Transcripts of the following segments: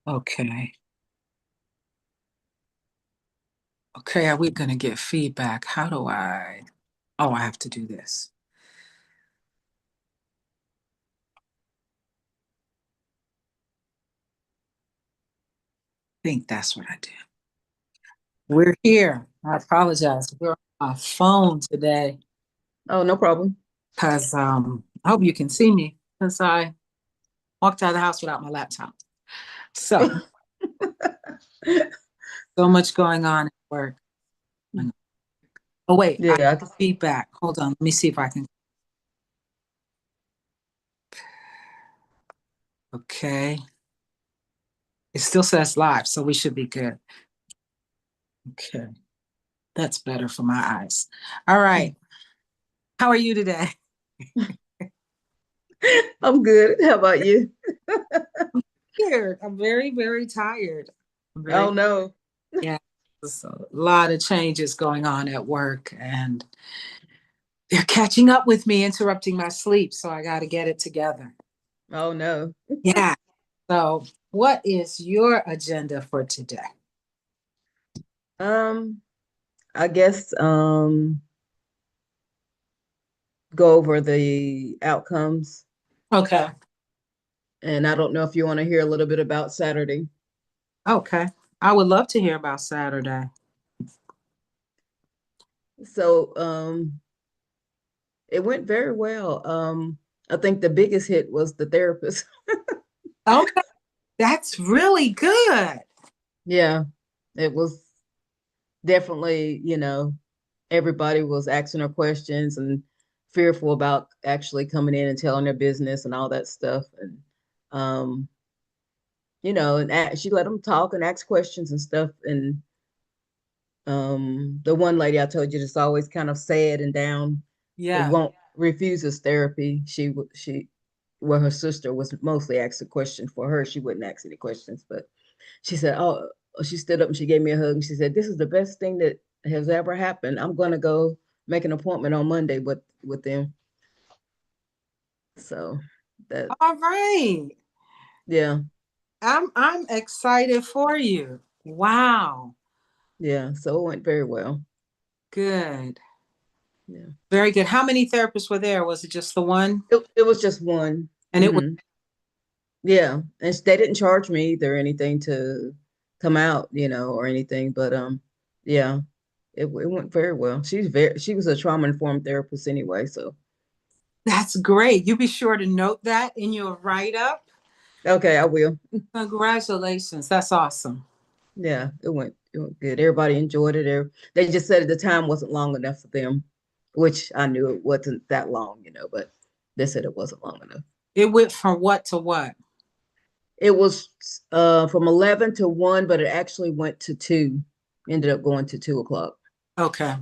Okay. Okay, are we gonna get feedback? How do I? Oh, I have to do this. I think that's what I did. We're here. I apologize. We're on my phone today Oh, no problem. because I hope you can see me because I walked out of the house without my laptop. So so much going on at work. Oh wait, I Yeah, have feedback. Hold on. Let me see if I can. Okay. It still says live, so we should be good. Okay. That's better for my eyes. All right. How are you today? I'm good. How about you? Tired. I'm very, very tired. I'm Oh very, no. yeah. There's a lot of changes going on at work, and they're catching up with me, interrupting my sleep. So I got to get it together. Oh no. Yeah. So, what is your agenda for today? Um, I guess go over the outcomes. Okay. And I don't know if you want to hear a little bit about Saturday. Okay. I would love to hear about Saturday. So it went very well. I think the biggest hit was the therapist. Okay. That's really good. Yeah, it was definitely, everybody was asking her questions and fearful about actually coming in and telling their business and all that stuff. And um, she let them talk and ask questions and stuff. And the one lady I told you that's always kind of sad and down, it Yeah. won't refuses therapy. Well, her sister was mostly asking questions for her. She wouldn't ask any questions, but she said, "Oh," she stood up and she gave me a hug and she said, "This is the best thing that has ever happened. I'm gonna go make an appointment on Monday with them." So that, All right. yeah, I'm excited for you. Wow. yeah. So it went very well. Good. Yeah, Very good. How many therapists were there? Was it just the one? it was just one. And it was Yeah, and they didn't charge me either or anything to come out, or anything. But yeah, it went very well. She was a trauma informed therapist anyway. So that's great. You be sure to note that in your write-up. okay, I will. Congratulations. That's awesome. Yeah, it went good. Everybody enjoyed it. They just said the time wasn't long enough for them, which I knew it wasn't that long, but they said it wasn't long enough. It went from what to what? It was from 11 to 1, but it actually went to 2. Ended up going to 2 o'clock. Okay.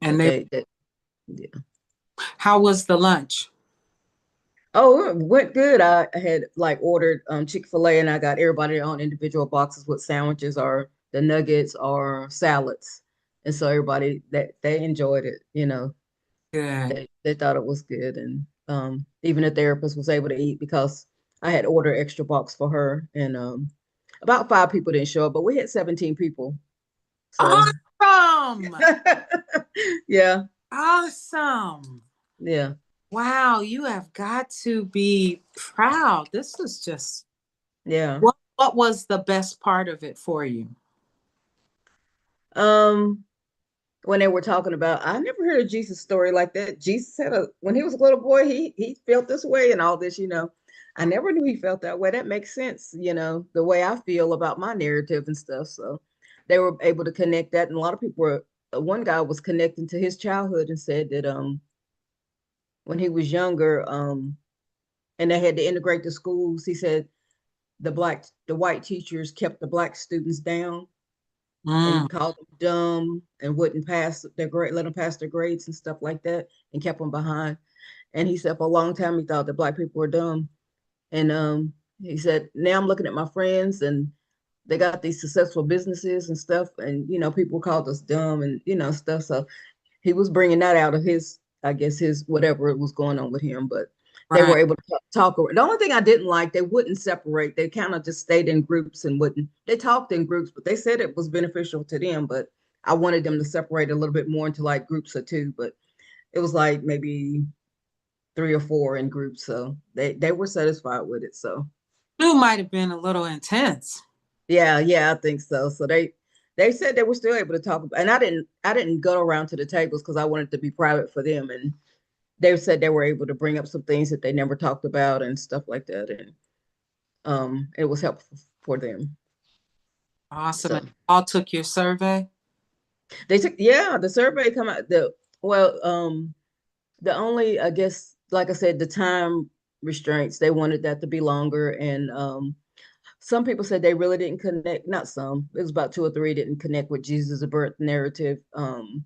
And But they yeah. how was the lunch? Oh, it went good. I had like ordered Chick-fil-A and I got everybody their own individual boxes with sandwiches or the nuggets or salads. And so everybody that they enjoyed it. Good. They thought it was good. And even the therapist was able to eat because I had ordered extra box for her. And about 5 people didn't show up, but we had 17 people. So Awesome. yeah, Awesome. yeah. Wow, you have got to be proud. This is just Yeah. what was the best part of it for you? Um, when they were talking about, I never heard a Jesus story like that. Jesus had when he was a little boy, he felt this way and all this. I never knew he felt that way. That makes sense, the way I feel about my narrative and stuff. So they were able to connect that. And a lot of people were, one guy was connecting to his childhood and said that when he was younger, and they had to integrate the schools, he said the white teachers kept the black students down Mm, and called them dumb and wouldn't pass their grade, let them pass their grades and stuff like that, and kept them behind. And he said for a long time he thought that black people were dumb. And he said now I'm looking at my friends and they got these successful businesses and stuff, and people called us dumb and stuff. So he was bringing that out of his, I guess his whatever was going on with him, but they Right. were able to talk. The only thing I didn't like, they wouldn't separate. They kind of just stayed in groups and wouldn't. They talked in groups, but they said it was beneficial to them. But I wanted them to separate a little bit more into like groups of two. But it was like maybe three or four in groups, so they were satisfied with it. So You might have been a little intense. yeah, I think so. So they said they were still able to talk about, and I didn't go around to the tables because I wanted to be private for them, and they said they were able to bring up some things that they never talked about and stuff like that, and it was helpful for them. Awesome. So And all took your survey? they took, yeah, the survey come out, well, the only, I guess, like I said, the time restraints, they wanted that to be longer, and some people said they really didn't connect, not some, it was about two or three didn't connect with Jesus' birth narrative. And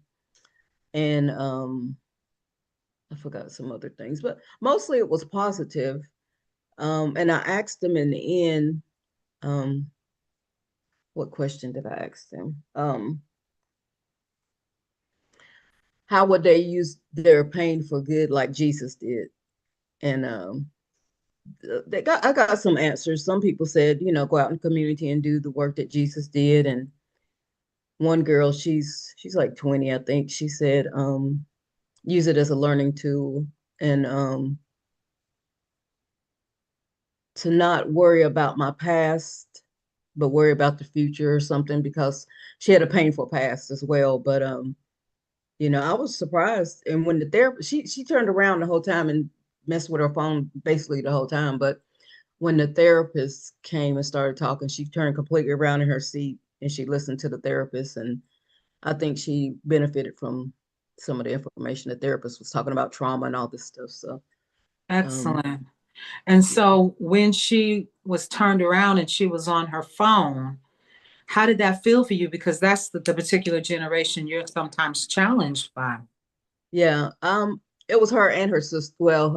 I forgot some other things, but mostly it was positive. And I asked them in the end, um, what question did I ask them? How would they use their pain for good like Jesus did? And I got some answers. Some people said, go out in the community and do the work that Jesus did. And one girl, she's like 20, I think. She said, use it as a learning tool, and to not worry about my past, but worry about the future or something, because she had a painful past as well. But I was surprised. And when the therapist, she turned around the whole time and messed with her phone basically the whole time. But when the therapist came and started talking, she turned completely around in her seat and she listened to the therapist. And I think she benefited from some of the information the therapist was talking about, trauma and all this stuff. So, um, Excellent. And yeah, so when she was turned around and she was on her phone, how did that feel for you? Because that's the particular generation you're sometimes challenged by. yeah. It was her and her sister. Well,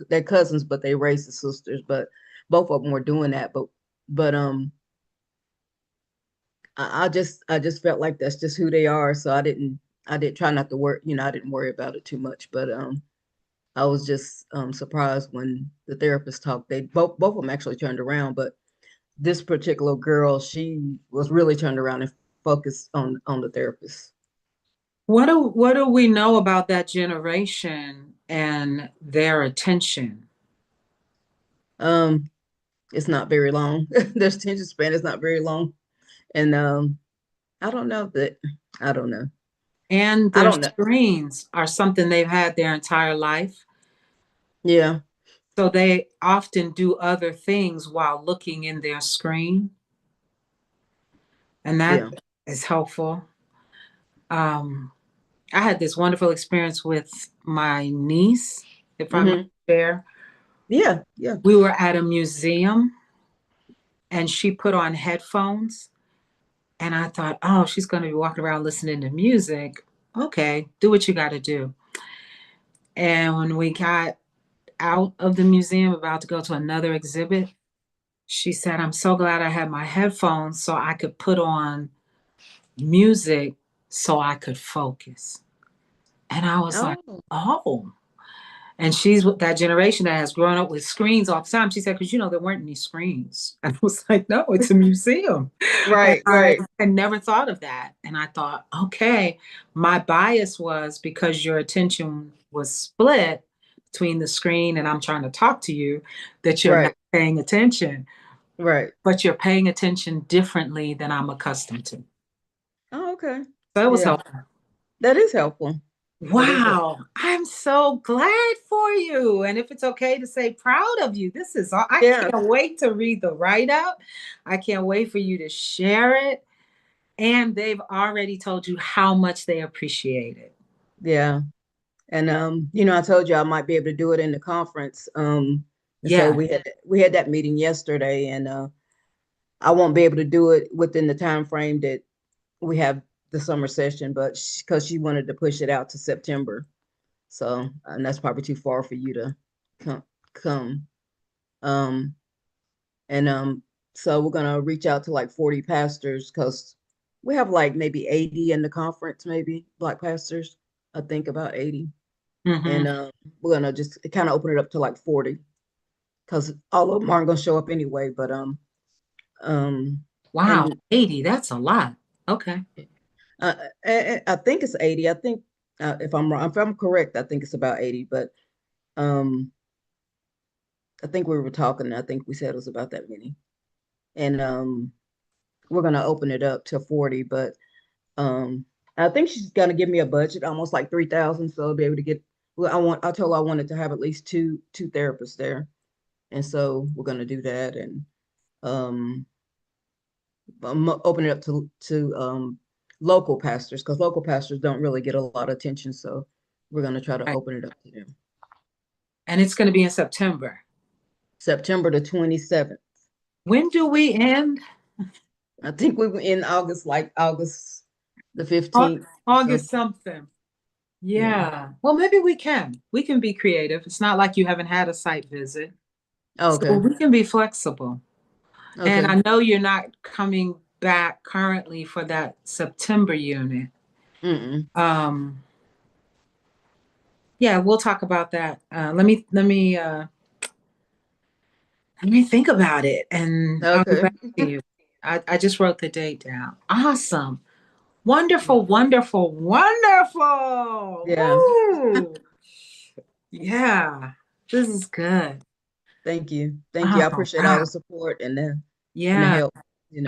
they're cousins, but they raised the sisters. But both of them were doing that. But I just felt like that's just who they are. So I didn't try not to worry. I didn't worry about it too much. But I was just surprised when the therapist talked. They both of them actually turned around, but this particular girl, she was really turned around and focused on the therapist. What do we know about that generation and their attention? Um, it's not very long. Their attention span is not very long, and I don't know that. I don't know. And I their don't know. screens are something they've had their entire life. Yeah, So they often do other things while looking in their screen, and that yeah. is helpful. Um, I had this wonderful experience with my niece, if I might Hmm. share. Yeah, yeah. We were at a museum and she put on headphones, and I thought, oh, she's going to be walking around listening to music. Okay, do what you got to do. And when we got out of the museum, about to go to another exhibit, she said, I'm so glad I had my headphones so I could put on music so I could focus. And I was like, Oh, oh. And she's with that generation that has grown up with screens all the time. She said, because there weren't any screens. And I was like, no, it's a museum. And right, I right, had never thought of that. And I thought, okay, my bias was because your attention was split between the screen and I'm trying to talk to you, that you're not right, paying attention, right. but you're paying attention differently than I'm accustomed to. Oh, okay. So it was Yeah, helpful. that is helpful. That is helpful. Wow, I'm so glad for you. And if it's okay to say proud of you, this is all. I Yeah, can't wait to read the write up. I can't wait for you to share it. And they've already told you how much they appreciate it. yeah. And I told you I might be able to do it in the conference. And so Yeah. we had that meeting yesterday, and I won't be able to do it within the time frame that we have the summer session, but because she wanted to push it out to September. So, and that's probably too far for you to come. Um, and so we're gonna reach out to like 40 pastors, because we have like maybe 80 in the conference, maybe Black pastors. I think about 80. Mm-hmm. And we're gonna just kind of open it up to like 40 because all of them aren't gonna show up anyway. But um, Wow, and 80, that's a lot. Okay. uh, I think it's 80. I think if I'm wrong, if I'm correct, I think it's about 80. But um, I think we were talking. I think we said it was about that many, and we're gonna open it up to 40. But um, I think she's gonna give me a budget, almost like 3,000, so I'll be able to get. Well, I told her I wanted to have at least two therapists there, and so we're gonna do that, and um, open it up to local pastors because local pastors don't really get a lot of attention, so we're gonna try to Right. open it up to them. And it's going to be in September. September the 27th. When do we end? I think we were in August, like August the Au- 15th. So August something. yeah. Yeah. Well, maybe we can. We can be creative. It's not like you haven't had a site visit. Oh, So okay. we can be flexible. And Okay. I know you're not coming back currently for that September unit. Mm-mm. Um, yeah, we'll talk about that. Let me think about it and I'll get Okay. back to you. I just wrote the date down. Awesome. Wonderful, wonderful, wonderful. Yeah. Woo! Yeah, this is good. Thank you. Thank you. I Oh, appreciate all wow. the support and the Yeah, help,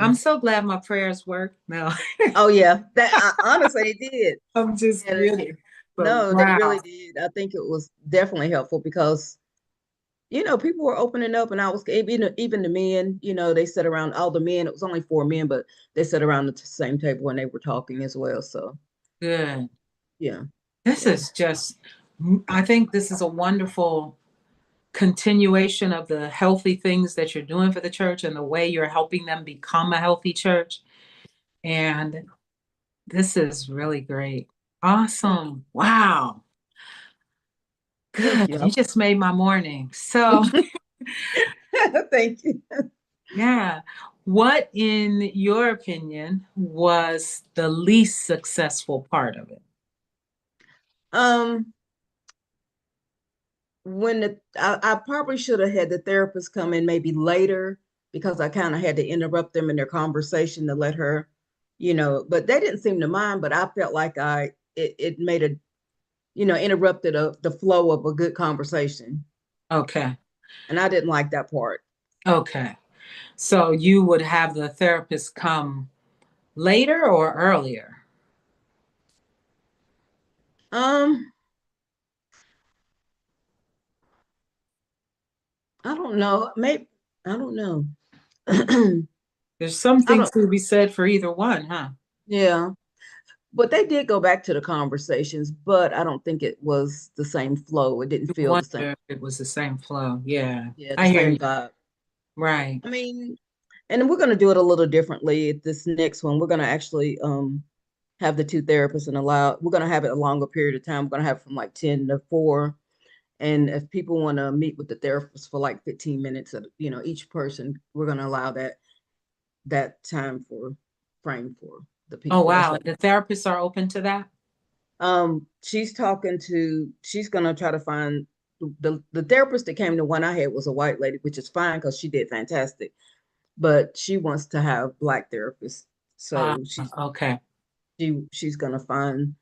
I'm so glad my prayers work. No, Oh yeah. That honestly they did. I'm just And kidding. But no, they wow, really did. I think it was definitely helpful because people were opening up, and I was even the men, they sat around. All the men, it was only four men, but they sat around the same table and they were talking as well. So good. yeah, This yeah, is just, I think this is a wonderful continuation of the healthy things that you're doing for the church and the way you're helping them become a healthy church. And this is really great. thank Awesome. Wow. thank Good. you. You just made my morning. So, Thank you. yeah. What, in your opinion, was the least successful part of it? Um, I probably should have had the therapist come in maybe later because I kind of had to interrupt them in their conversation to let her, but they didn't seem to mind, but I felt like it made interrupted the flow of a good conversation. Okay. And I didn't like that part. Okay. So you would have the therapist come later or earlier? Um, I don't know. Maybe I don't know. I There's some things don't. to be said for either one, huh? Yeah, but they did go back to the conversations, but I don't think it was the same flow. It didn't You feel the wonder same. if it was the same flow. Yeah, Yeah, the I hear same you. vibe. Right. I mean, and we're gonna do it a little differently at this next one. We're gonna actually have the two therapists and we're gonna have it a longer period of time. We're gonna have it from like 10 to 4. And if people want to meet with the therapist for like 15 minutes of, each person, we're gonna allow that time for frame for the Oh, people. That's wow. what The therapists are open to that? she's gonna try to find the therapist that came to one I had was a white lady, which is fine because she did fantastic. But she wants to have black therapists. So Okay. she's gonna find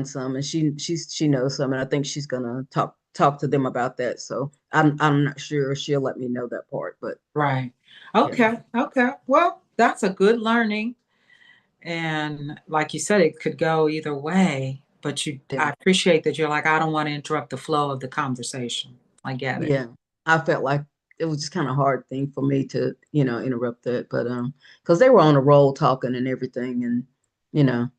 some, and she knows some, and I think she's gonna talk to them about that. So I'm not sure she'll let me know that part, but Right. yeah, Okay. Okay. Well, that's a good learning. And like you said, it could go either way, but yeah, I appreciate that you're like, I don't want to interrupt the flow of the conversation. I get it. yeah. I felt like it was just kind of hard thing for me to, interrupt that, but because they were on a roll talking and everything, and you know,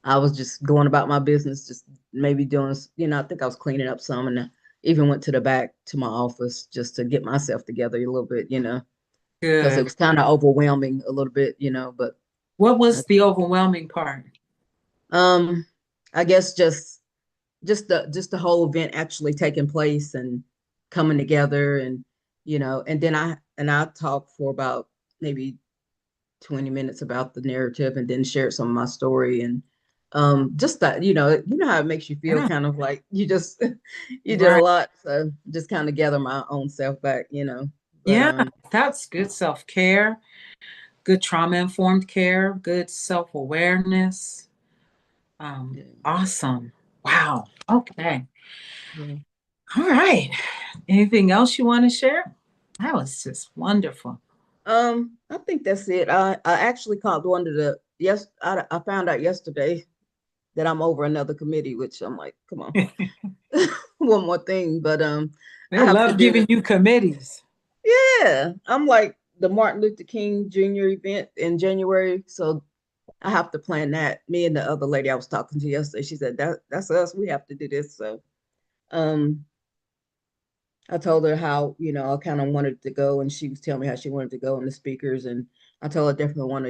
I was just going about my business, just maybe doing, I think I was cleaning up some, and I even went to the back to my office just to get myself together a little bit, because it Good. was kind of overwhelming a little bit, but What uh, was the overwhelming part? um, I guess just the whole event actually taking place and coming together, and and then I talked for about maybe 20 minutes about the narrative, and then shared some of my story, and just that, you know how it makes you feel Yeah. kind of like you just you did a Right. lot. So just kind of gather my own self back, But Yeah. That's good self-care, good trauma-informed care, good self-awareness. yeah, Awesome. Wow. Okay. yeah. All right. Anything else you want to share? That was just wonderful. I think that's it. I actually called one of the yes. I found out yesterday that I'm over another committee, which I'm like, come on, one more thing. But I They have to love do giving the you committees. yeah. I'm like the Martin Luther King Jr. event in January, so I have to plan that. Me and the other lady I was talking to yesterday, she said that's us. We have to do this. So um I told her how, I kind of wanted to go, and she was telling me how she wanted to go and the speakers, and I told her I definitely want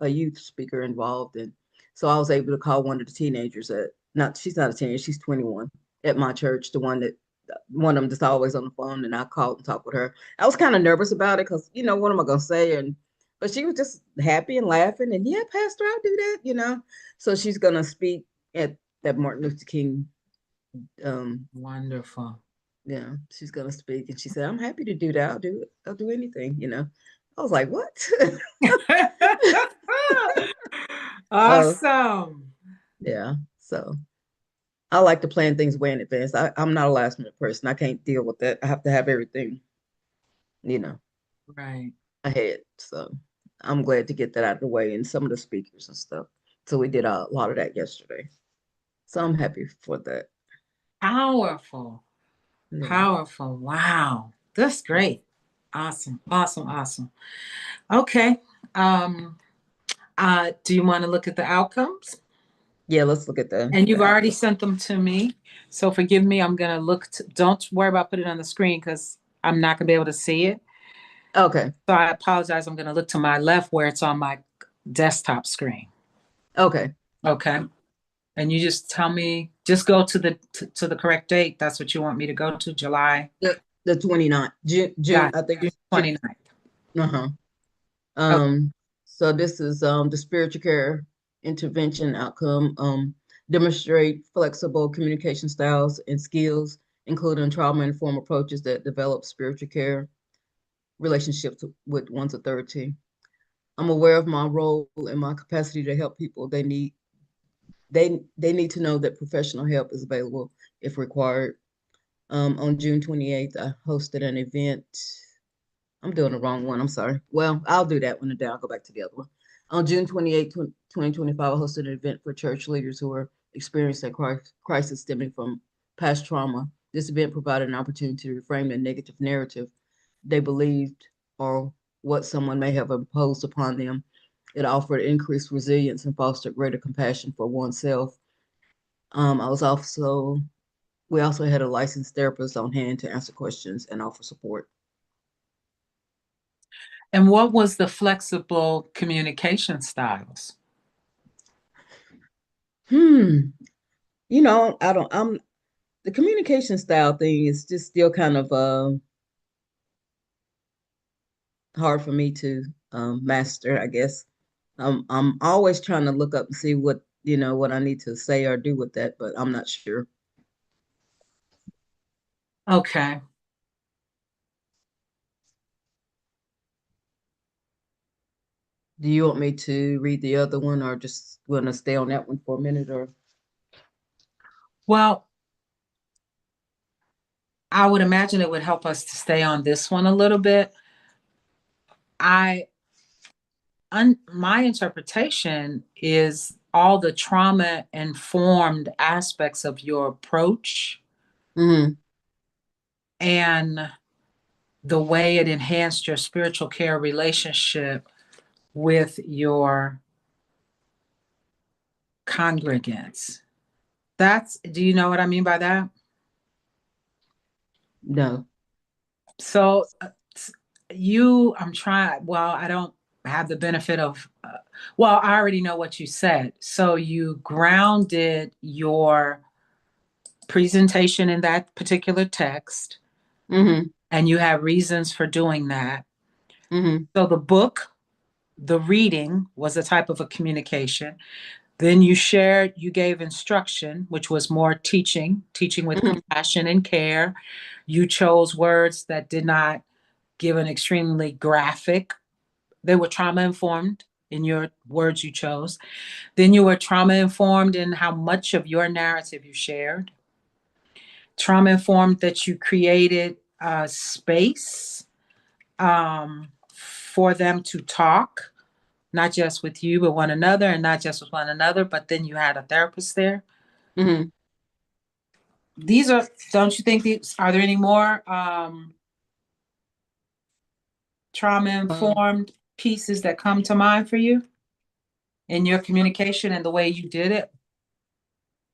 a youth speaker involved, and so I was able to call one of the teenagers at not she's not a teenager, she's 21 at my church, the one of them that's always on the phone, and I called and talked with her. I was kind of nervous about it because what am I gonna say, and but she was just happy and laughing, and yeah, Pastor, I'll do that. So she's gonna speak at that Martin Luther King um Wonderful. yeah, she's gonna speak, and she said, "I'm happy to do that. I'll do it. I'll do anything." I was like, "What?" So Awesome. yeah, so I like to plan things way in advance. I'm not a last minute person. I can't deal with that. I have to have everything, you know, Right. ahead. So I'm glad to get that out of the way, and some of the speakers and stuff. So we did a lot of that yesterday. So I'm happy for that. Powerful. Yeah. Powerful. Wow. That's great. Awesome. Awesome. Awesome. Okay. Um, do you want to look at the outcomes? Yeah, let's look at And the you've already outcome. sent them to me. So forgive me. I'm gonna don't worry about putting it on the screen because I'm not gonna be able to see it. Okay. So I apologize. I'm gonna look to my left where it's on my desktop screen. Okay. Okay. And you just tell me, just go to the correct date. That's what you want me to go to, July. The 29th. June, Got I think June it's June. 29th. Uh-huh. Okay. So this is the spiritual care intervention outcome. Demonstrate flexible communication styles and skills, including trauma-informed approaches that develop spiritual care relationships with one's authority. I'm aware of my role and my capacity to help people. They need to know that professional help is available if required. On June 28th, I hosted an event. I'm doing the wrong one. I'm sorry. Well, I'll do that one and then I'll go back to the other one. On June 28th, 2025, I hosted an event for church leaders who are experiencing a crisis stemming from past trauma. This event provided an opportunity to reframe the negative narrative they believed or what someone may have imposed upon them. It offered increased resilience and fostered greater compassion for oneself. I was also We also had a licensed therapist on hand to answer questions and offer support. And what was the flexible communication styles? Hmm. I don't. I'm The communication style thing is just still kind of hard for me to master, I guess. I'm always trying to look up and see what I need to say or do with that, but I'm not sure. Okay. Do you want me to read the other one or just want to stay on that one for a minute or? Well, I would imagine it would help us to stay on this one a little bit. I my interpretation is all the trauma informed aspects of your approach Hmm. and the way it enhanced your spiritual care relationship with your congregants. Do you know what I mean by that? No. So, I'm trying, well, I don't have the benefit of, well, I already know what you said. So you grounded your presentation in that particular text, Hmm. and you have reasons for doing that. Hmm. So the book, the reading was a type of a communication. Then you gave instruction, which was more teaching with Mhm. compassion and care. You chose words that did not give an extremely graphic. They were trauma informed in your words you chose. Then you were trauma informed in how much of your narrative you shared. Trauma informed that you created a space for them to talk, not just with you, but one another, and not just with one another, but then you had a therapist there. Mhm. These are, don't you think are there any more trauma Um, informed pieces that come to mind for you in your communication and the way you did it?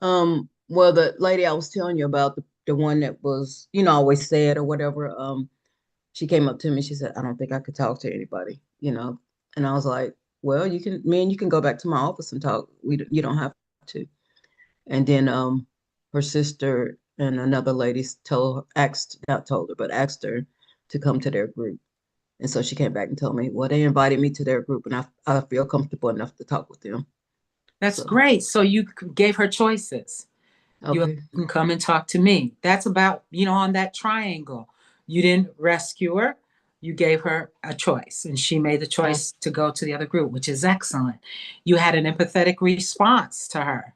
well, the lady I was telling you about, the one that was, always sad or whatever, she came up to me, she said, I don't think I could talk to anybody. And I was like, well, me and you can go back to my office and talk. You don't have to. And then her sister and another lady not told her, but asked her to come to their group. And so she came back and told me, well, they invited me to their group and I feel comfortable enough to talk with them. That's So, great. So you gave her choices. You okay. can come and talk to me. That's about, on that triangle. You didn't rescue her. You gave her a choice, and she made the Mm, choice to go to the other group, which is excellent. You had an empathetic response to her.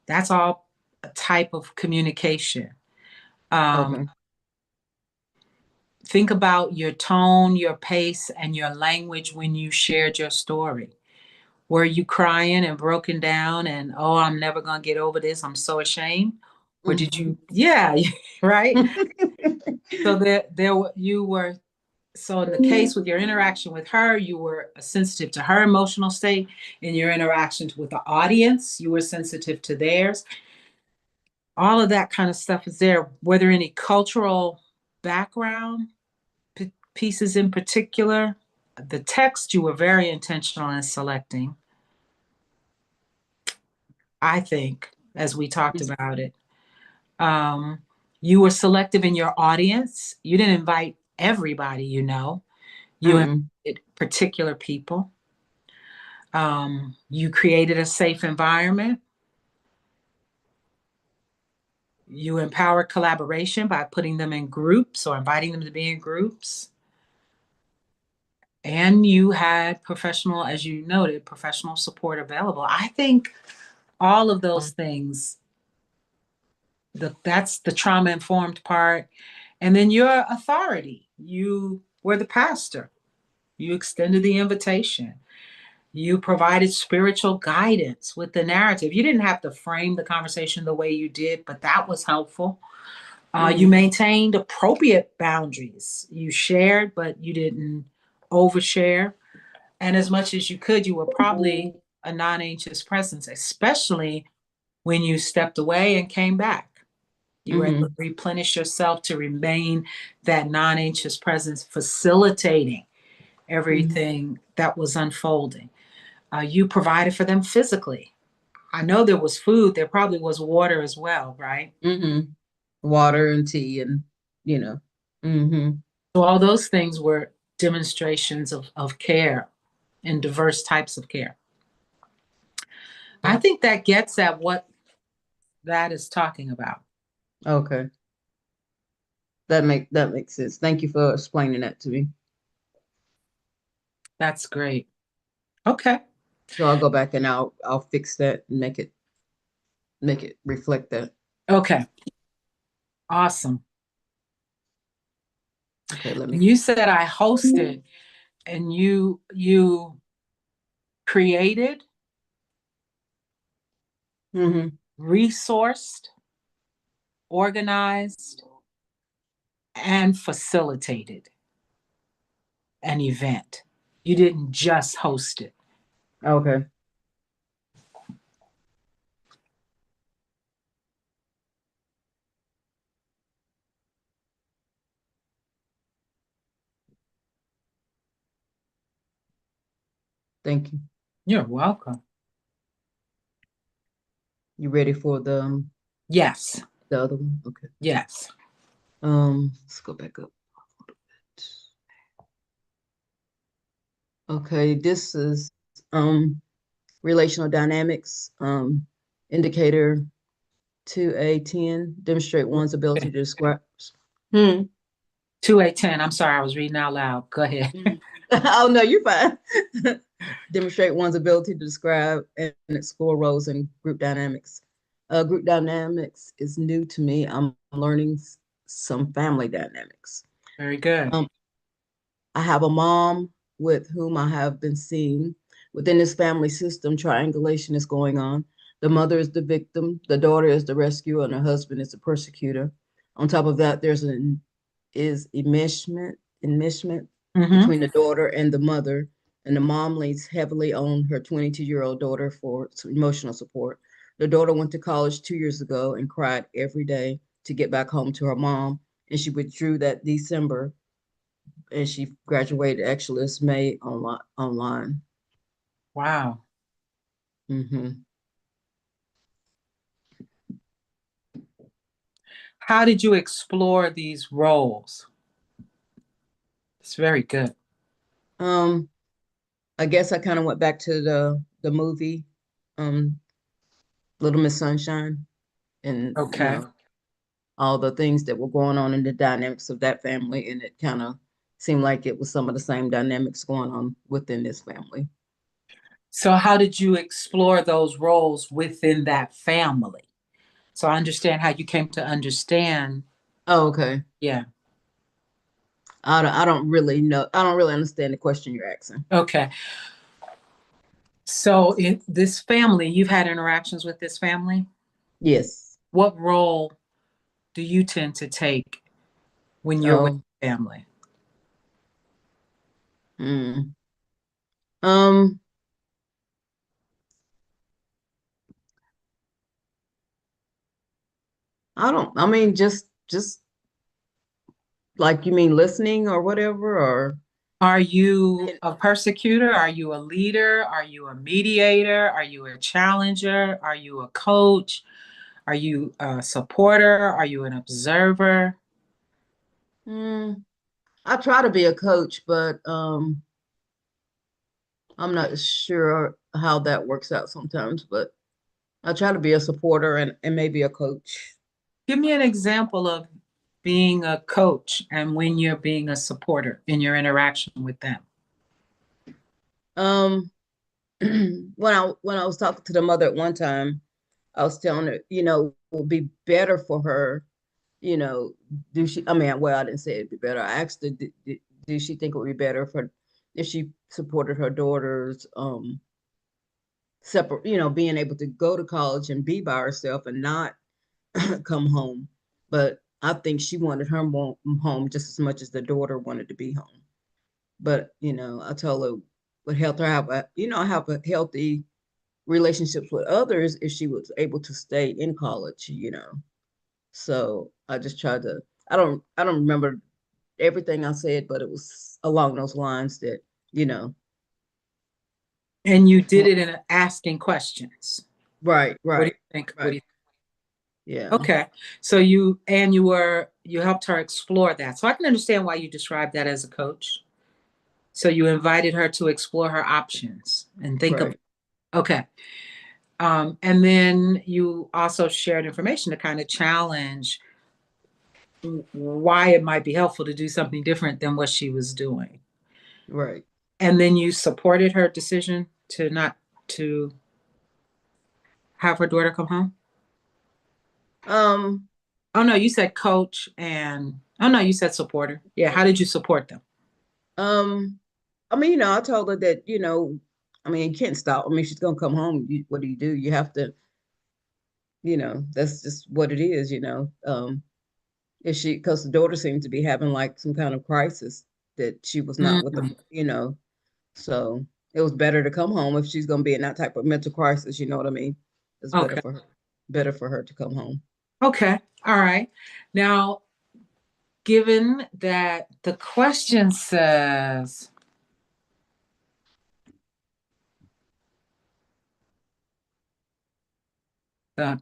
That's all a type of communication. Um, okay. think about your tone, your pace, and your language when you shared your story. Were you crying and broken down and, oh, I'm never going to get over this. I'm so ashamed? Or did Mhm. you, yeah, right? So you were, so in the case with your interaction with her, you were sensitive to her emotional state. In your interactions with the audience, you were sensitive to theirs. All of that kind of stuff is there. Were there any cultural background pieces in particular? The text you were very intentional in selecting, I think, as we talked about it. Um, you were selective in your audience. You didn't invite everybody, you Mm-mm. invited particular people. You created a safe environment. You empower collaboration by putting them in groups or inviting them to be in groups. And you had professional, as you noted, professional support available. I think all of those things, that's the trauma informed part. And then your authority. You were the pastor. You extended the invitation. You provided spiritual guidance with the narrative. You didn't have to frame the conversation the way you did, but that was helpful. You Mm-hmm. maintained appropriate boundaries. You shared, but you didn't overshare. And as much as you could, you were probably a non anxious presence, especially when you stepped away and came back. You were able to Mm-hmm. replenish yourself to remain that non anxious presence, facilitating Mm-hmm. everything that was unfolding. You provided for them physically. I know there was food, there probably was water as well, right? Mm-hmm. Water and tea and, you know. Mm-hmm. So, all those things were demonstrations of care and diverse types of care. I think that gets at what that is talking about. Okay. That makes sense. Thank you for explaining that to me. That's great. Okay. So I'll go back and I'll fix that and make it reflect that. Okay. Awesome. Okay, let me. You said I hosted and you created, Mm-hmm. resourced, organized, and facilitated an event. You didn't just host it. Okay. Thank you. You're welcome. You ready for Yes. the other one? Okay. Yes. Let's go back up. Okay, this is um Relational dynamics, indicator 2A10, demonstrate one's ability to describe. Hmm. 2A10. I'm sorry, I was reading out loud. Go ahead. Oh no, you're fine. Demonstrate one's ability to describe and explore roles in group dynamics. Group dynamics is new to me. I'm learning some family dynamics. Very good. Um, I have a mom with whom I have been seeing. Within this family system, triangulation is going on. The mother is the victim, the daughter is the rescuer, and her husband is the persecutor. On top of that, there's an is enmeshment Hmm. between the daughter and the mother, and the mom leans heavily on her 22-year-old daughter for emotional support. The daughter went to college 2 years ago and cried every day to get back home to her mom, and she withdrew that December, and she graduated actually this May online. Wow. Hmm. How did you explore these roles? It's very good. Um, I guess I kind of went back to the movie, um, Little Miss Sunshine, and Okay. all the things that were going on in the dynamics of that family, and it kind of seemed like it was some of the same dynamics going on within this family. So, how did you explore those roles within that family? So, I understand how you came to understand. Oh, okay. Yeah. I don't really know. I don't really understand the question you're asking. Okay. So, in this family, you've had interactions with this family. Yes. What role do you tend to take when you're with Oh. family? Mm. Um. I don't. I mean, just like you mean listening or whatever, or Are you a persecutor? Are you a leader? Are you a mediator? Are you a challenger? Are you a coach? Are you a supporter? Are you an observer? mm, I try to be a coach, but I'm not sure how that works out sometimes. But I try to be a supporter and maybe a coach. Give me an example of being a coach and when you're being a supporter in your interaction with them. Um, when I was talking to the mother at one time, I was telling her, it would be better for her, you know, do she? I mean, well, I didn't say it'd be better. I asked her, do she think it would be better for if she supported her daughter's separate, being able to go to college and be by herself and not come home. But I think she wanted her home just as much as the daughter wanted to be home. But I told her would help her have a healthy relationships with others if she was able to stay in college. So I just tried to, I don't remember everything I said, but it was along those lines that, you know, And you did it in asking questions. right, What do right, you think? What right. do you Yeah, Okay. So you helped her explore that. So I can understand why you described that as a coach. So you invited her to explore her options and think of right. okay. And then you also shared information to kind of challenge why it might be helpful to do something different than what she was doing. Right. And then you supported her decision to not to have her daughter come home. Um, Oh no, you said coach and oh no, you said supporter. Yeah, how did you support them? um, I mean, I told her that, I mean, you can't stop. I mean, she's gonna come home. What do? You have to, that's just what it is. If she, because the daughter seemed to be having like some kind of crisis that she was not with Mm, them. So it was better to come home if she's gonna be in that type of mental crisis, you know what I mean? It's okay. better for her to come home. Okay. All right. Now, given that the question says the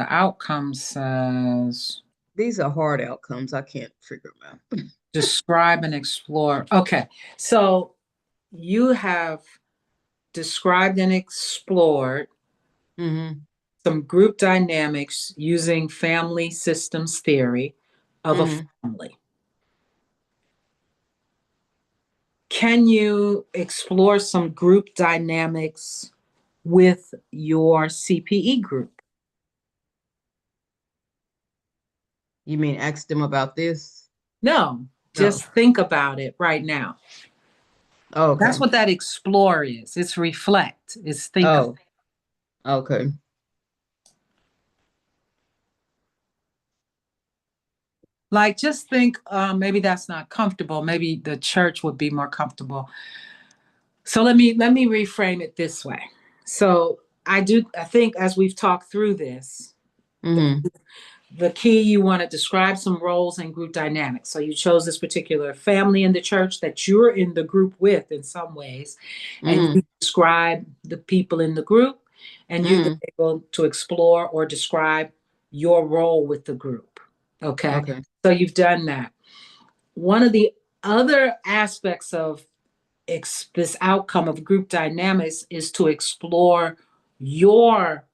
outcome says These are hard outcomes. I can't figure them out. describe and explore. Okay. So you have described and explored Mm-hmm. some group dynamics using family systems theory of a Mm-hmm. family. Can you explore some group dynamics with your CPE group? You mean ask them about this? No, No. just think about it right now. Oh, That's okay. what that explore is. It's reflect. It's think. Oh, okay. Like, just think, maybe that's not comfortable. Maybe the church would be more comfortable. So let me reframe it this way. So I think as we've talked through this, the, Mm-hmm. the key, you want to describe some roles and group dynamics. So you chose this particular family in the church that you're in the group with in some ways, and Mm-hmm. you describe the people in the group, and you've been Mm-hmm. able to explore or describe your role with the group. Okay. Okay. So you've done that. One of the other aspects of this outcome of group dynamics is to explore your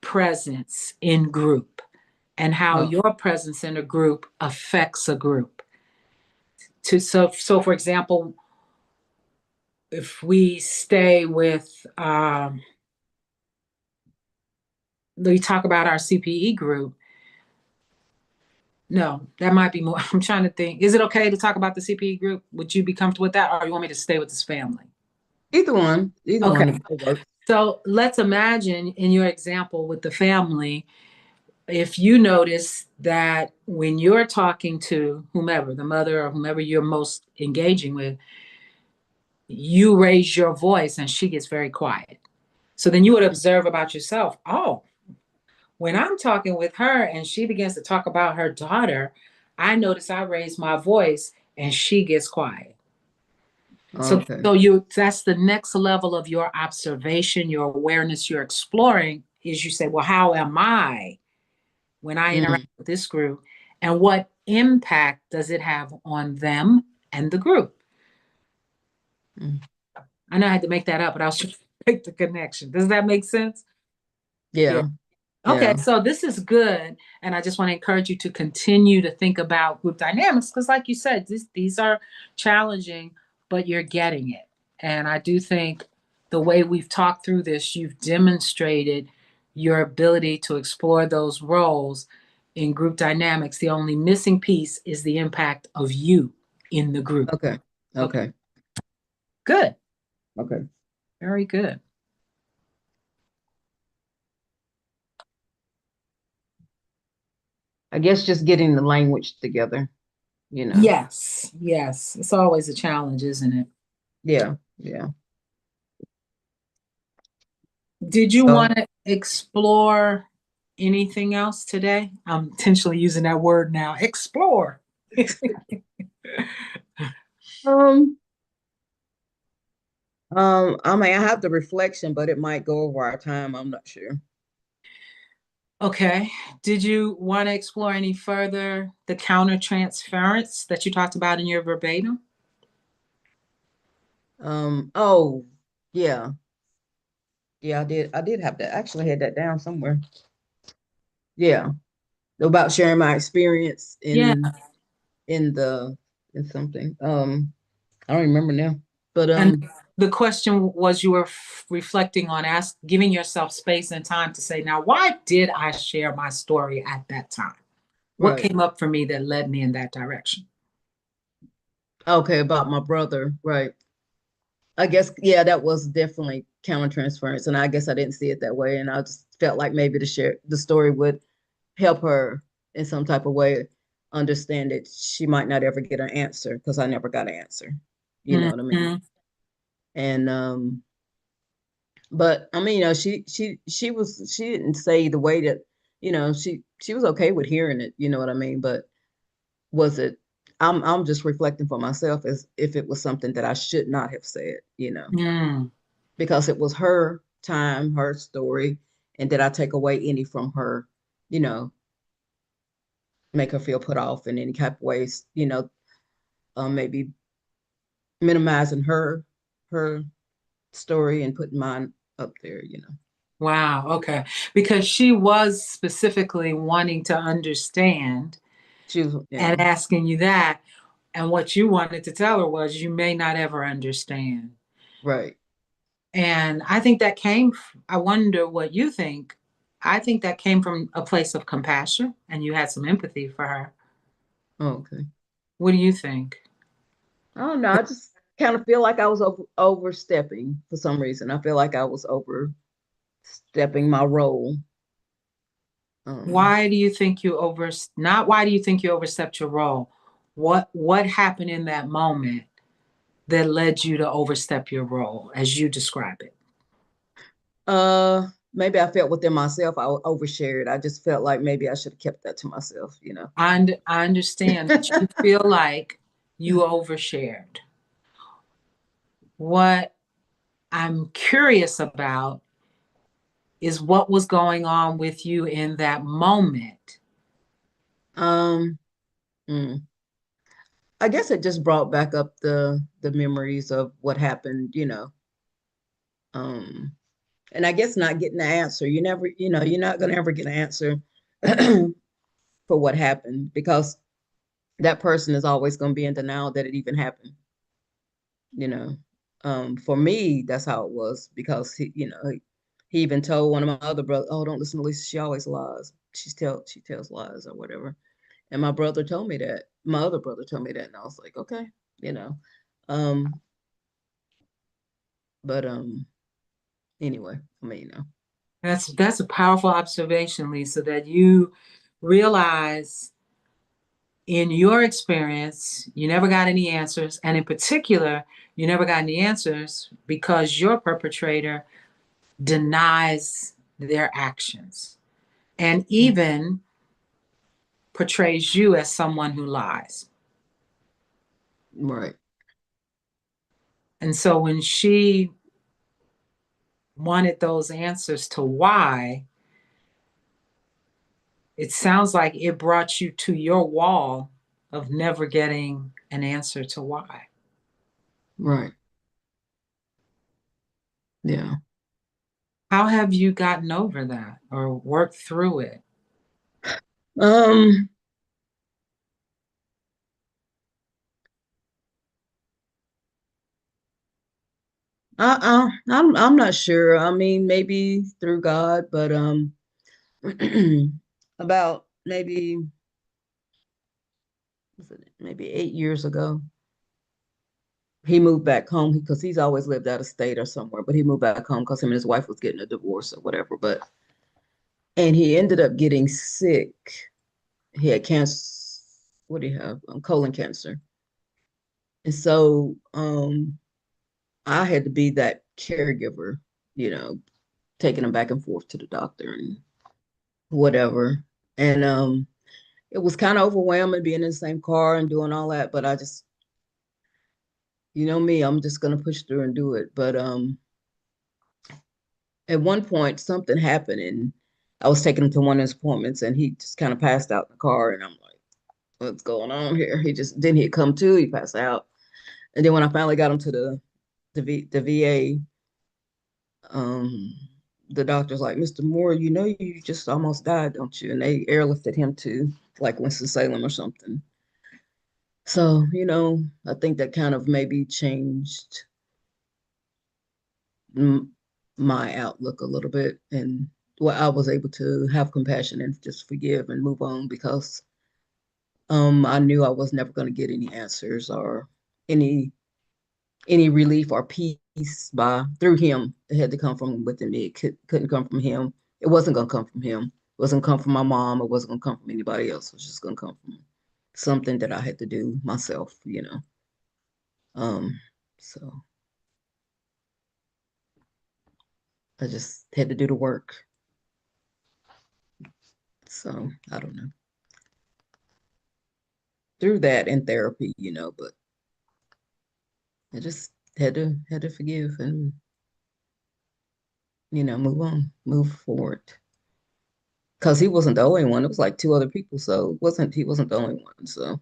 presence in group and how Oh, your presence in a group affects a group. So for example, if we stay with, we talk about our CPE group. No, that might be more. I'm trying to think. Is it okay to talk about the CPE group? Would you be comfortable with that, or you want me to stay with this family? either one Okay. of it works. So let's imagine in your example with the family, if you notice that when you're talking to whomever, the mother or whomever you're most engaging with, you raise your voice and she gets very quiet. So then you would observe about yourself, oh, when I'm talking with her and she begins to talk about her daughter, I notice I raise my voice and she gets quiet. So, Okay. so you that's the next level of your observation, your awareness, you're exploring is you say, well, how am I when I interact Mm-hmm. with this group? And what impact does it have on them and the group? Mm-hmm. I know I had to make that up, but I was trying to make the connection. Does that make sense? Yeah. Yeah. Okay, Yeah. so this is good. And I just want to encourage you to continue to think about group dynamics because, like you said, these are challenging, but you're getting it. And I do think the way we've talked through this, you've demonstrated your ability to explore those roles in group dynamics. The only missing piece is the impact of you in the group. Okay. Okay, Okay. good. Okay. Very good. I guess just getting the language together, you know. Yes, yes. It's always a challenge, isn't it? Yeah. Yeah. Did you So, want to explore anything else today? I'm intentionally using that word now. Explore. um, I mean, I have the reflection, but it might go over our time. I'm not sure. Okay. Did you want to explore any further the counter transference that you talked about in your verbatim? Oh, yeah. Yeah, I did have that. Actually had that down somewhere. Yeah. About sharing my experience Yeah. in the in something. I don't remember now. But And the question was you were reflecting on giving yourself space and time to say, now, why did I share my story at that time? What right. came up for me that led me in that direction? Okay, about my brother, right. I guess yeah, that was definitely countertransference, and I guess I didn't see it that way, and I just felt like maybe the story would help her in some type of way understand that she might not ever get an answer because I never got an answer. You know what I mean? Mhm. And but I mean, you know, she didn't say the way that, you know, she was okay with hearing it, you know what I mean? But was it I'm just reflecting for myself as if it was something that I should not have said, you know, Mm. because it was her time, her story, and did I take away any from her, you know, make her feel put off in any type of ways, you know, maybe minimizing her story and putting mine up there, you know. Wow, okay. Because she was specifically wanting to understand She was, yeah, and asking you that. And what you wanted to tell her was you may not ever understand. right. And I think that came, I wonder what you think. I think that came from a place of compassion and you had some empathy for her. Okay. What do you think? I don't know. I just kind of feel like I was overstepping for some reason. I feel like I was overstepping my role. Um, Why do you think you over, not why do you think you overstepped your role? What happened in that moment that led you to overstep your role as you describe it? Maybe I felt within myself I overshared. I just felt like maybe I should have kept that to myself, you know. I understand that you feel like you overshared. What I'm curious about is what was going on with you in that moment. Um, mm, I guess it just brought back up the memories of what happened, you know. Um, and I guess not getting the answer. You never, you know, you're not gonna ever get an answer for what happened because that person is always gonna be in denial that it even happened, you know. For me, that's how it was because he even told one of my other brothers, "Oh, don't listen to Lisa. She always lies. She tells lies or whatever." And my brother told me that. My other brother told me that, and I was like, "Okay, you know." Um, but anyway, I mean, That's a powerful observation, Lisa, that you realize in your experience, you never got any answers. And in particular, you never got any answers because your perpetrator denies their actions and even portrays you as someone who lies. right, And so when she wanted those answers to why, it sounds like it brought you to your wall of never getting an answer to why. right, yeah. How have you gotten over that or worked through it? Um, I'm not sure. I mean, maybe through God, but about maybe 8 years ago, he moved back home because he's always lived out of state or somewhere, but he moved back home because him and his wife was getting a divorce or whatever. But and he ended up getting sick. He had cancer. What do you have? Colon cancer. And so I had to be that caregiver, you know, taking him back and forth to the doctor and whatever. And it was kind of overwhelming being in the same car and doing all that, but I just, you know me, I'm just gonna push through and do it. But at one point something happened and I was taking him to one of his appointments and he just kind of passed out in the car and I'm like, what's going on here? He just didn't he come to, he passed out. And then when I finally got him to the VA, um, the doctor's like, Mr. Moore, you know you just almost died, don't you? And they airlifted him to like Winston-Salem or something. So, you know, I think that kind of maybe changed m my outlook a little bit and well, I was able to have compassion and just forgive and move on because I knew I was never going to get any answers or any any relief or peace by through him. It had to come from within me. Couldn't come from him. It wasn't going to come from him. It wasn't come from my mom. It wasn't going to come from anybody else. It was just going to come from something that I had to do myself, you know. Um, so I just had to do the work. So I don't know. Through that in therapy, you know, but I just had to forgive and you know move on, move forward. Because he wasn't the only one. It was like two other people, so it wasn't he wasn't the only one. So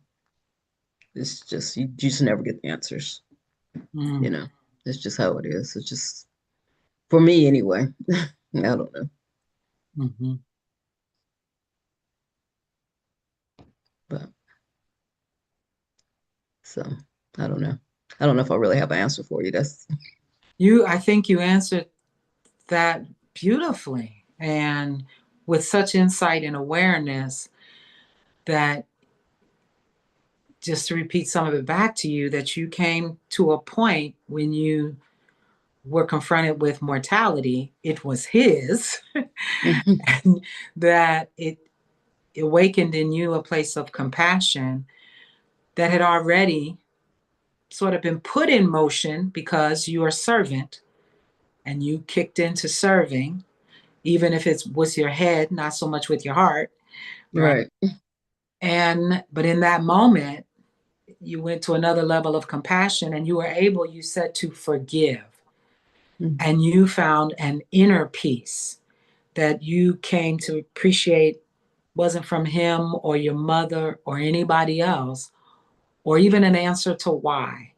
it's just you just never get the answers, you Mm. know. It's just how it is. It's just for me anyway. I don't know. Mhm. But so I don't know. I don't know if I really have an answer for you. That's I think you answered that beautifully and with such insight and awareness that, just to repeat some of it back to you, that you came to a point when you were confronted with mortality, it was his, and that it awakened in you a place of compassion that had already sort of been put in motion because you are a servant and you kicked into serving, even if it's with your head, not so much with your heart, right? right. And, but in that moment, you went to another level of compassion and you were able, you said, to forgive. Mhm. And you found an inner peace that you came to appreciate wasn't from him or your mother or anybody else, or even an answer to why.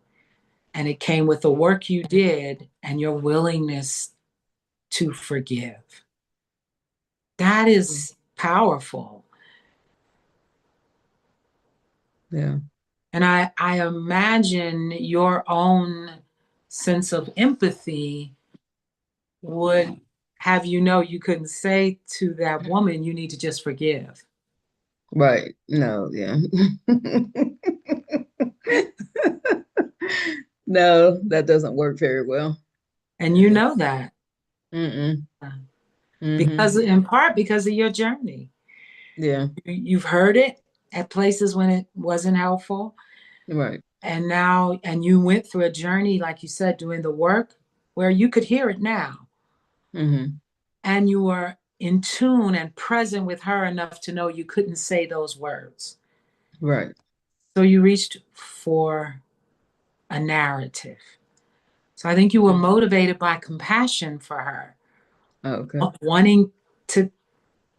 And it came with the work you did and your willingness to forgive. That is powerful. Yeah. And I imagine your own sense of empathy would have you know you couldn't say to that woman, you need to just forgive. Right. No, yeah. No, that doesn't work very well. And you Yeah. know that Mm-mm. because, Mm-hmm. in part, because of your journey. Yeah. You've heard it at places when it wasn't helpful. Right. And now, and you went through a journey, like you said, doing the work where you could hear it now. Mm-hmm. And you were in tune and present with her enough to know you couldn't say those words. Right. So you reached for a narrative. So I think you were Mm. motivated by compassion for her, Oh, okay. wanting to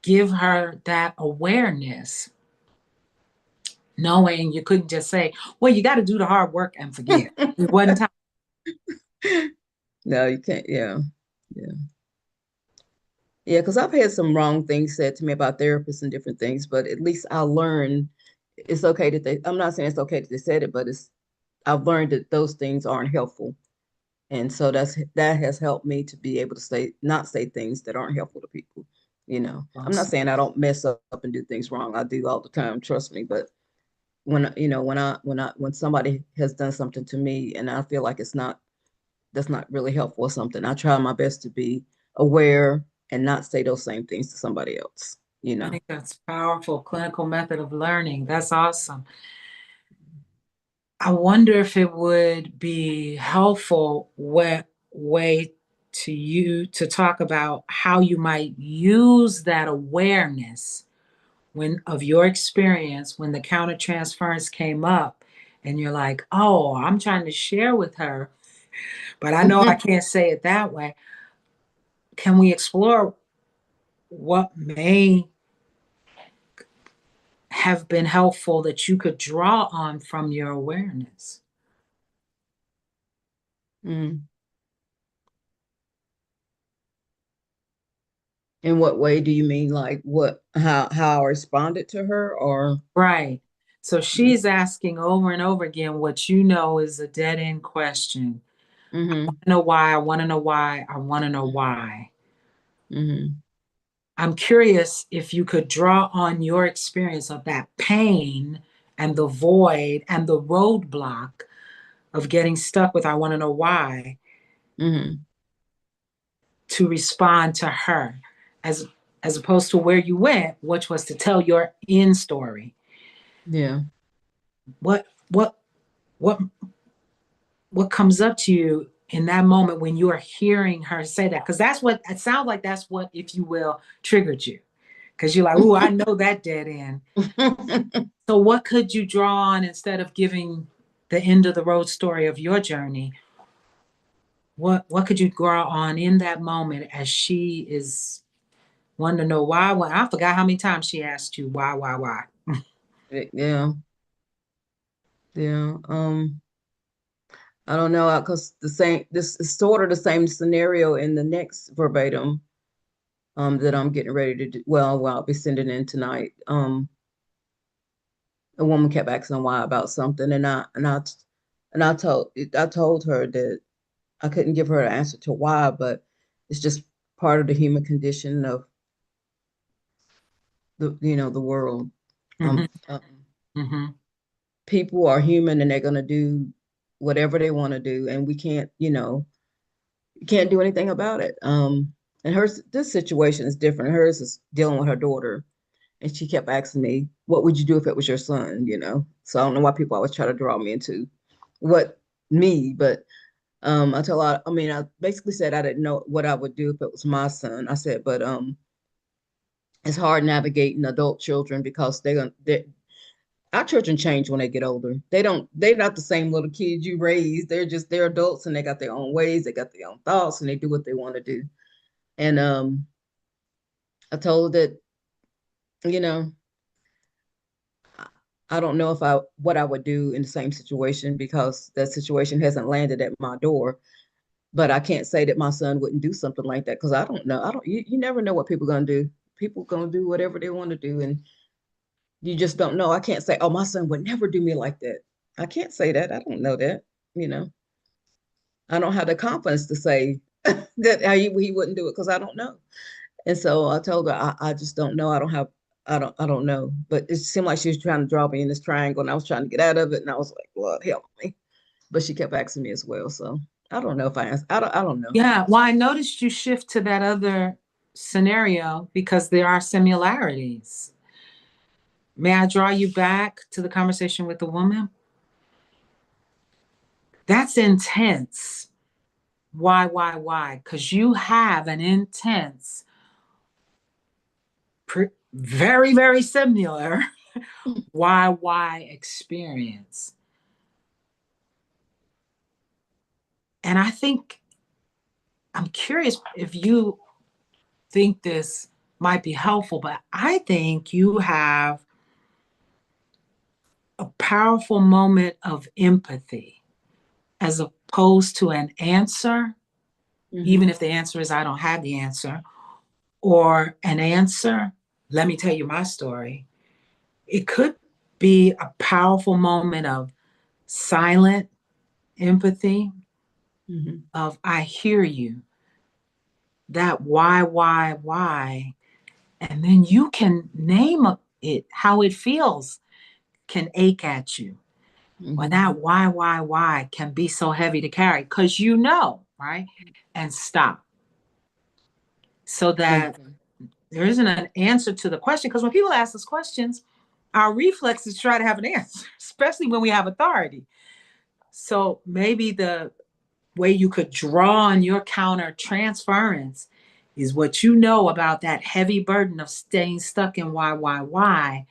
give her that awareness, knowing you couldn't just say, well, you got to do the hard work and forgive. It wasn't time. No, you can't. Yeah. Yeah. Yeah, because I've had some wrong things said to me about therapists and different things, but at least I learned it's okay that I'm not saying it's okay that they said it, but I've learned that those things aren't helpful. And so that has helped me to be able to not say things that aren't helpful to people. I'm not Awesome. saying I don't mess up and do things wrong. I do all the time, trust me. But when somebody has done something to me and I feel like that's not really helpful or something, I try my best to be aware and not say those same things to somebody else, you I know. think that's powerful clinical method of learning. That's awesome. I wonder if it would be helpful way to you to talk about how you might use that awareness when of your experience when the countertransference came up and you're like, oh, I'm trying to share with her, but I know I can't say it that way. Can we explore what may have been helpful that you could draw on from your awareness? Mm. In what way do you mean? Like how I responded to her or? Right. So she's asking over and over again what you know is a dead end question. I Mm-hmm. know why, I want to know why, I want to know why. Mm-hmm. I'm curious if you could draw on your experience of that pain and the void and the roadblock of getting stuck with I want to know why Mm-hmm. to respond to her as as opposed to where you went, which was to tell your in story. Yeah. What what what what comes up to you in that moment when you are hearing her say that? Because that's what it sounds like. That's what, if you will, triggered you. Because you're like, "Ooh, I know that dead end." So, what could you draw on instead of giving the end of the road story of your journey? What could you draw on in that moment as she is wanting to know why? Well, I forgot how many times she asked you why. Yeah. Yeah. I don't know, because this is sort of the same scenario in the next verbatim that I'm getting ready to do. Well, I'll be sending in tonight. A woman kept asking why about something, and I told her that I couldn't give her an answer to why, but it's just part of the human condition of the world. Hmm. Um, Hmm. People are human and they're gonna do whatever they want to do, and we can't, you can't do anything about it. And hers, this situation is different. Hers is dealing with her daughter, and she kept asking me, "What would you do if it was your son?" So I don't know why people always try to draw me into what me, but I told her, I mean, I basically said I didn't know what I would do if it was my son. I said, but it's hard navigating adult children because our children change when they get older. They're not the same little kids you raised. They're adults and they got their own ways, they got their own thoughts, and they do what they want to do. And I told her that, you know, I don't know if I what I would do in the same situation because that situation hasn't landed at my door. But I can't say that my son wouldn't do something like that because I don't know. I don't you never know what people are gonna do. People gonna do whatever they want to do, and you just don't know. I can't say, oh, my son would never do me like that. I can't say that. I don't know that. You know, I don't have the confidence to say that he wouldn't do it because I don't know. And so I told her, I just don't know. I don't know. But it seemed like she was trying to draw me in this triangle, and I was trying to get out of it. And I was like, Lord, help me. But she kept asking me as well. So I don't know if I answered. I don't know. Yeah, well, I noticed you shift to that other scenario because there are similarities. May I draw you back to the conversation with the woman? That's intense. Why? Because you have an intense, very, very similar why experience. And I think, I'm curious if you think this might be helpful, but I think you have a powerful moment of empathy as opposed to an answer, even Mm-hmm. if the answer is I don't have the answer, or an answer, let me tell you my story. It could be a powerful moment of silent empathy, Mm-hmm. of I hear you, that why, and then you can name it how it feels can ache at you. Well, Mm-hmm. that why can be so heavy to carry because you know, right? And stop so that Okay. there isn't an answer to the question. Because when people ask us questions, our reflexes try to have an answer, especially when we have authority. So maybe the way you could draw on your counter transference is what you know about that heavy burden of staying stuck in why,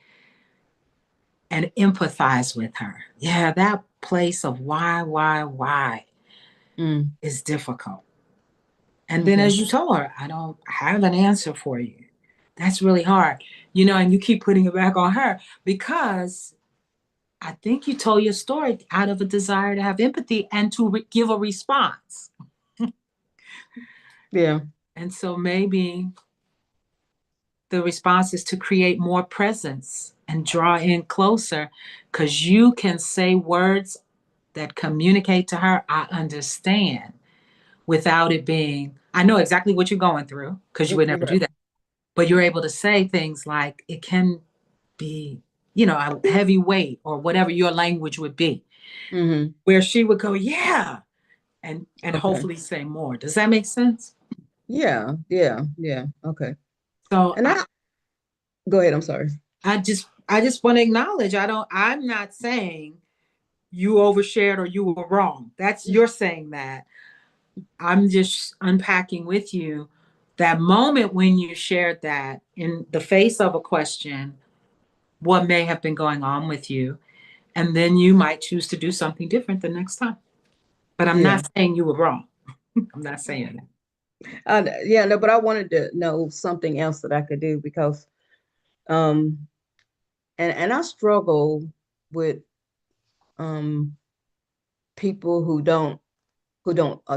and empathize with her. Yeah, that place of why Mm. is difficult. And then Okay. as you told her, I don't have an answer for you. That's really hard, and you keep putting it back on her because I think you told your story out of a desire to have empathy and to give a response. Yeah. And so maybe the response is to create more presence and draw in closer because you can say words that communicate to her, I understand, without it being, I know exactly what you're going through because you would never Right. do that. But you're able to say things like, it can be, a heavy weight or whatever your language would be, Mm-hmm. where she would go, yeah, and Okay. hopefully say more. Does that make sense? Yeah. Yeah. Yeah. Okay. So And go ahead. I'm sorry. I just want to acknowledge I'm not saying you overshared or you were wrong. That's you're saying that. I'm just unpacking with you that moment when you shared that in the face of a question, what may have been going on with you. And then you might choose to do something different the next time. But I'm Yeah. not saying you were wrong. I'm not saying that. Yeah. No, but I wanted to know something else that I could do because, um, and I struggle with um people who don't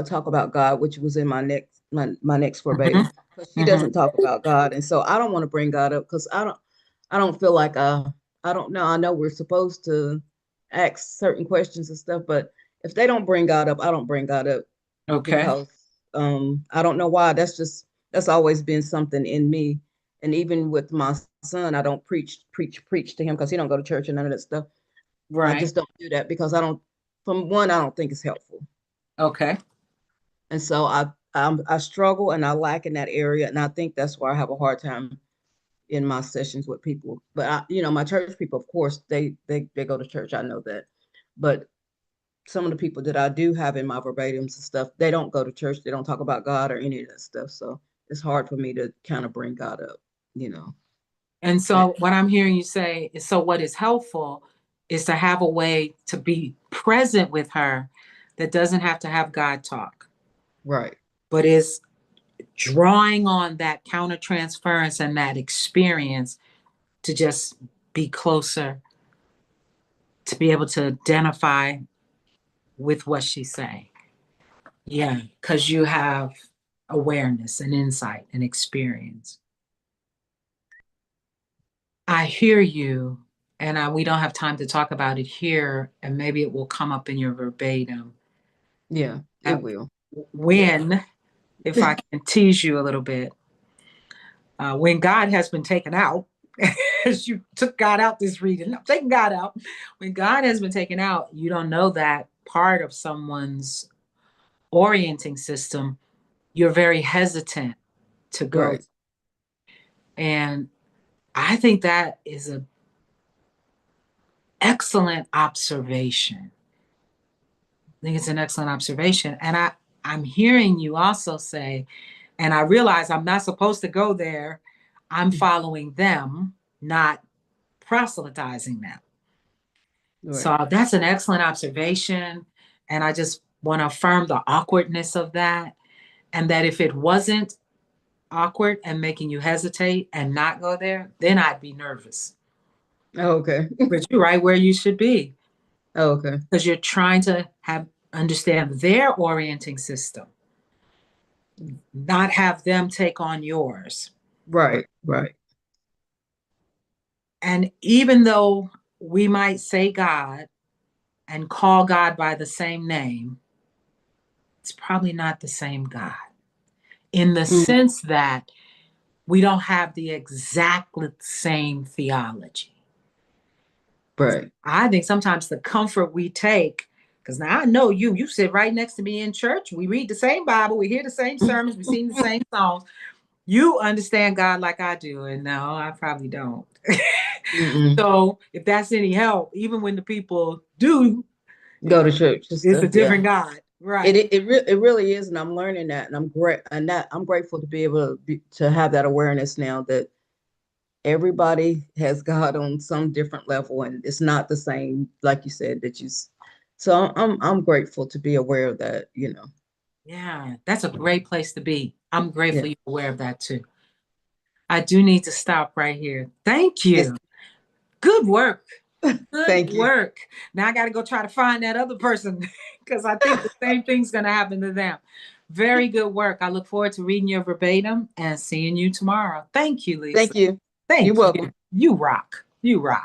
talk about God, which was in my next Mhm, verbatim, because she mhm. doesn't talk about God, and so I don't want to bring God up because I don't feel like I don't know. I know we're supposed to ask certain questions and stuff, but if they don't bring God up, I don't bring God up Okay. because I don't know why. That's always been something in me, and even with my son, I don't preach to him because he don't go to church and none of that stuff. I Right. just don't do that because I don't. From one, I don't think it's helpful. Okay. And so I struggle and I lack in that area, and I think that's why I have a hard time in my sessions with people. But my church people, of course, they go to church. I know that, but some of the people that I do have in my verbatims and stuff, they don't go to church. They don't talk about God or any of that stuff. So it's hard for me to kind of bring God up, you know. And And- so what I'm hearing you say is, so what is helpful is to have a way to be present with her that doesn't have to have God talk, right, but is drawing on that counter transference and that experience to just be closer, to be able to identify with what she's saying. Yeah, because you have awareness and insight and experience. I hear you, and we don't have time to talk about it here, and maybe it will come up in your verbatim. yeah, it Uh, will. Yeah, when, if I can tease you a little bit, when God has been taken out, as you took God out this reading, I'm taking God out. When God has been taken out, you don't know that part of someone's orienting system. You're very hesitant to go. right. And I think that is an excellent observation. I think it's an excellent observation. And I'm hearing you also say, and I realize I'm not supposed to go there. I'm following them, not proselytizing them. Right. So that's an excellent observation. And I just want to affirm the awkwardness of that. And that if it wasn't awkward and making you hesitate and not go there, then I'd be nervous. Oh, okay. But you're right where you should be Oh, okay. because you're trying to have understand their orienting system, not have them take on yours. Right. Right. And even though we might say God and call God by the same name, it's probably not the same God in the Mm, sense that we don't have the exactly same theology. right. I think sometimes the comfort we take, because now I know you sit right next to me in church. We read the same Bible, we hear the same sermons, we sing the same songs. You understand God like I do, and no, I probably don't. Mm-mm. So if that's any help, even when the people do, Go to church and it's a stuff. Yeah. different God, It right? it, it, re- it really is, and I'm learning that, and I'm grateful to be able to have that awareness now that everybody has God on some different level, and it's not the same, like you said, so I'm grateful to be aware of that, Yeah, that's a great place to be. I'm Yeah. grateful you're aware of that too. I do need to stop right here. Thank Yes. you. Good work. Good Thank you. work. Now I got to go try to find that other person because I think the same thing's going to happen to them. Very good work. I look forward to reading your verbatim and seeing you tomorrow. Thank you, Lisa. Thank you. You're Thank you. welcome. You rock. You rock.